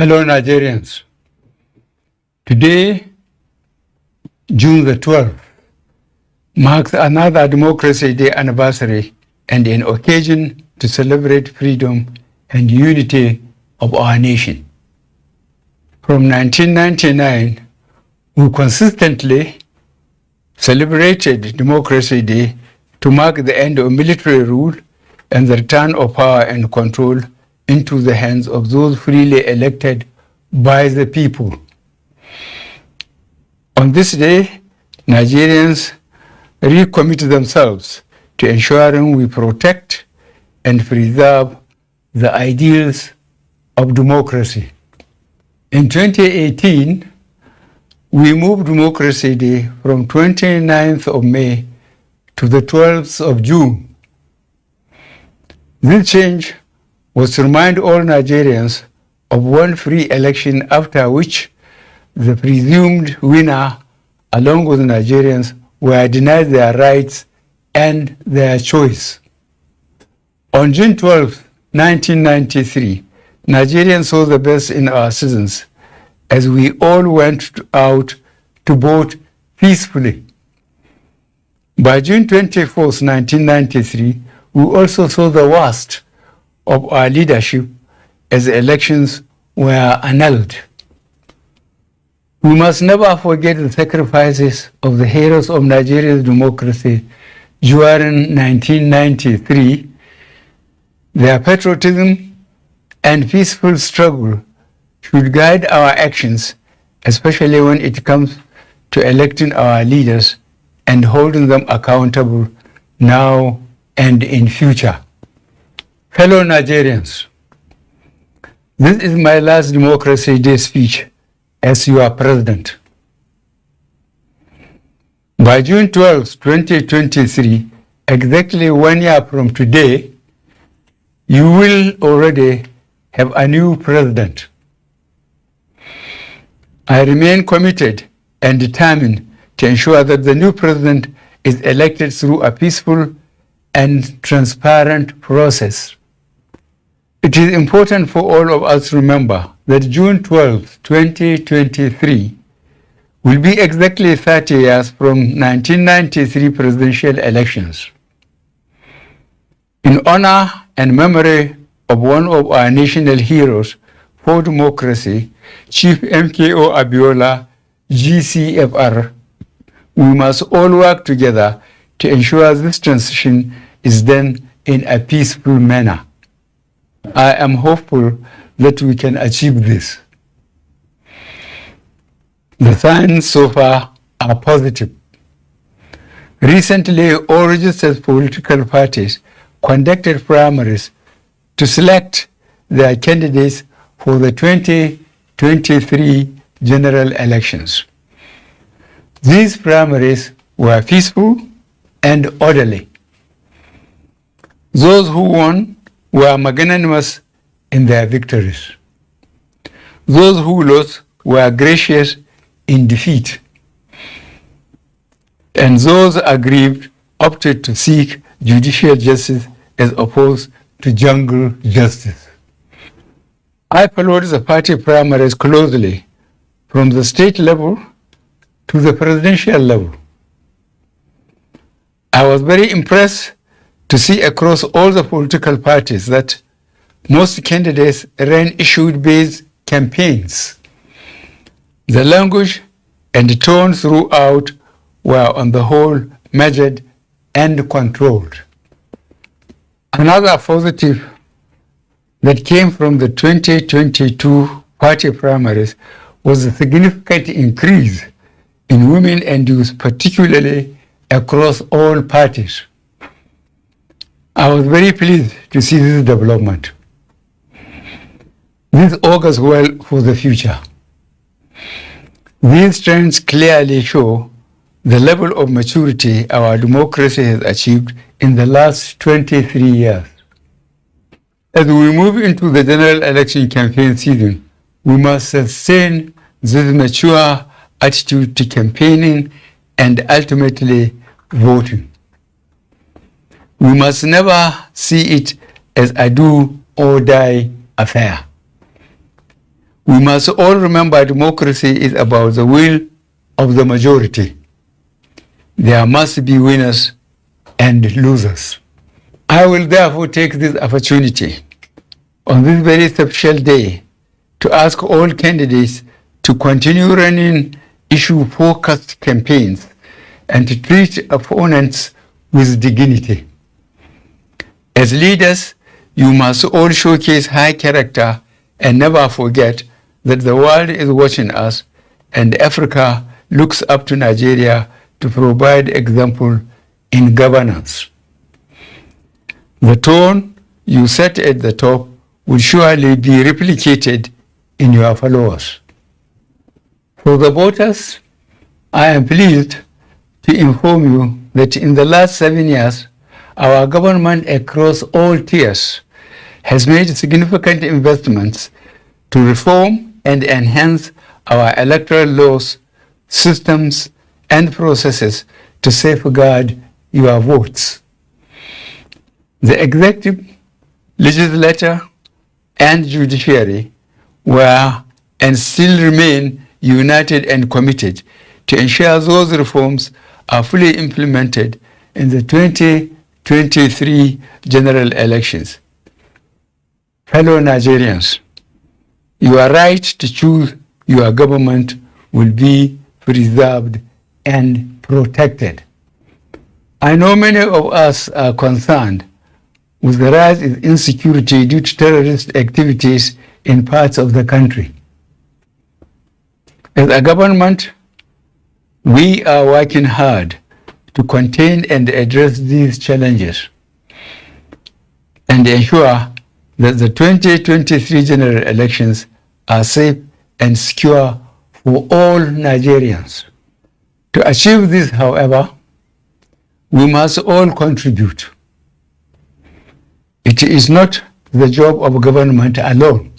Fellow Nigerians, today, June the 12th, marks another Democracy Day anniversary and an occasion to celebrate freedom and unity of our nation. From 1999, we consistently celebrated Democracy Day to mark the end of military rule and the return of power and control into the hands of those freely elected by the people. On this day, Nigerians recommit themselves to ensuring we protect and preserve the ideals of democracy. In 2018, we moved Democracy Day from 29th of May to the 12th of June. This change was to remind all Nigerians of one free election after which the presumed winner, along with Nigerians, were denied their rights and their choice. On June 12, 1993, Nigerians saw the best in our citizens as we all went out to vote peacefully. By June 24, 1993, we also saw the worst of our leadership as elections were annulled. We must never forget the sacrifices of the heroes of Nigeria's democracy during 1993. Their patriotism and peaceful struggle should guide our actions, especially when it comes to electing our leaders and holding them accountable now and in future. Fellow Nigerians, this is my last Democracy Day speech as your president. By June 12, 2023, exactly 1 year from today, you will already have a new president. I remain committed and determined to ensure that the new president is elected through a peaceful and transparent process. It is important for all of us to remember that June 12, 2023 will be exactly 30 years from 1993 presidential elections. In honor and memory of one of our national heroes for democracy, Chief MKO Abiola, GCFR, we must all work together to ensure this transition is done in a peaceful manner. I am hopeful that we can achieve this. The signs so far are positive. Recently, all registered political parties conducted primaries to select their candidates for the 2023 general elections. These primaries were peaceful and orderly. Those who won were magnanimous in their victories. Those who lost were gracious in defeat. And those aggrieved opted to seek judicial justice as opposed to jungle justice. I followed the party primaries closely from the state level to the presidential level. I was very impressed to see across all the political parties that most candidates ran issue-based campaigns. The language and the tone throughout were on the whole measured and controlled. Another positive that came from the 2022 party primaries was a significant increase in women and youth, particularly across all parties. I was very pleased to see this development. This augurs well for the future. These trends clearly show the level of maturity our democracy has achieved in the last 23 years. As we move into the general election campaign season, we must sustain this mature attitude to campaigning and ultimately voting. We must never see it as a do or die affair. We must all remember democracy is about the will of the majority. There must be winners and losers. I will therefore take this opportunity on this very special day to ask all candidates to continue running issue-focused campaigns and to treat opponents with dignity. As leaders, you must all showcase high character and never forget that the world is watching us and Africa looks up to Nigeria to provide example in governance. The tone you set at the top will surely be replicated in your followers. For the voters, I am pleased to inform you that in the last 7 years, our government across all tiers has made significant investments to reform and enhance our electoral laws, systems, and processes to safeguard your votes. The executive, legislature, and judiciary were and still remain united and committed to ensure those reforms are fully implemented in the 2023 general elections. Fellow Nigerians, your right to choose your government will be preserved and protected. I know many of us are concerned with the rise in insecurity due to terrorist activities in parts of the country. As a government, we are working hard to contain and address these challenges and ensure that the 2023 general elections are safe and secure for all Nigerians. To achieve this, however, we must all contribute. It is not the job of government alone.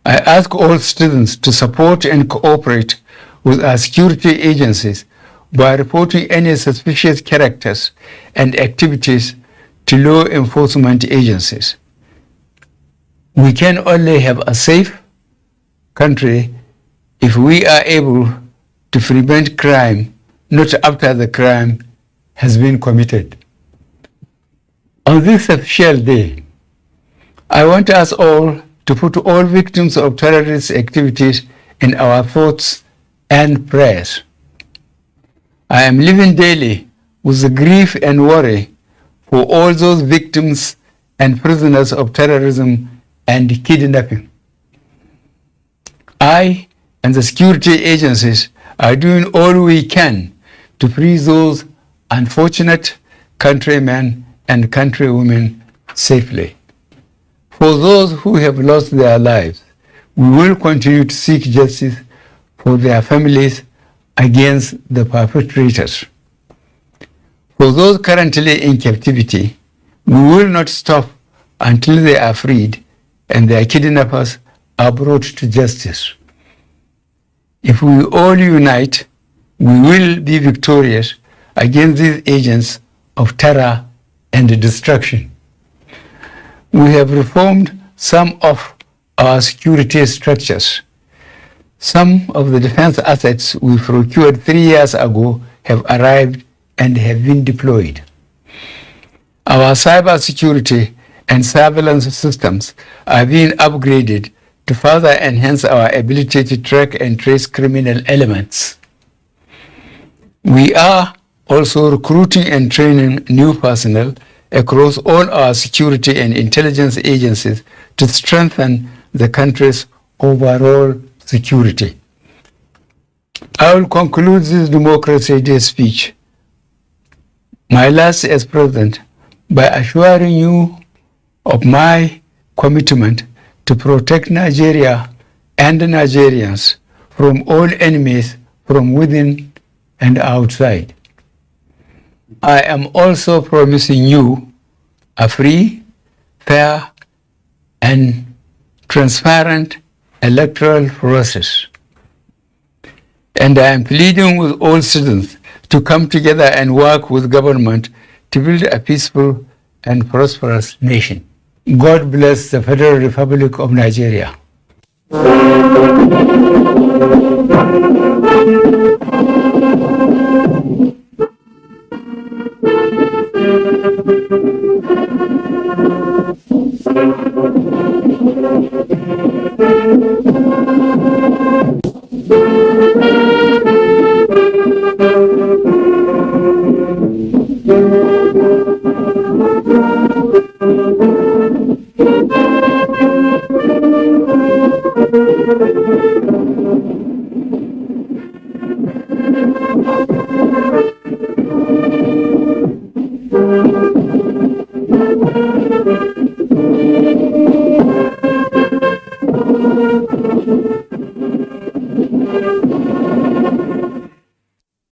I ask all citizens to support and cooperate with our security agencies by reporting any suspicious characters and activities to law enforcement agencies. We can only have a safe country if we are able to prevent crime, not after the crime has been committed. On this special day, I want us all to put all victims of terrorist activities in our thoughts and prayers. I am living daily with the grief and worry for all those victims and prisoners of terrorism and kidnapping. I and the security agencies are doing all we can to free those unfortunate countrymen and countrywomen safely. For those who have lost their lives, we will continue to seek justice for their families against the perpetrators. For those currently in captivity, we will not stop until they are freed and their kidnappers are brought to justice. If we all unite, we will be victorious against these agents of terror and destruction. We have reformed some of our security structures. Some of the defense assets we procured 3 years ago have arrived and have been deployed. Our cybersecurity and surveillance systems are being upgraded to further enhance our ability to track and trace criminal elements. We are also recruiting and training new personnel across all our security and intelligence agencies to strengthen the country's overall security. I will conclude this Democracy Day speech, my last as president, by assuring you of my commitment to protect Nigeria and the Nigerians from all enemies from within and outside. I am also promising you a free, fair, and transparent electoral process. And I am pleading with all citizens to come together and work with government to build a peaceful and prosperous nation. God bless the Federal Republic of Nigeria.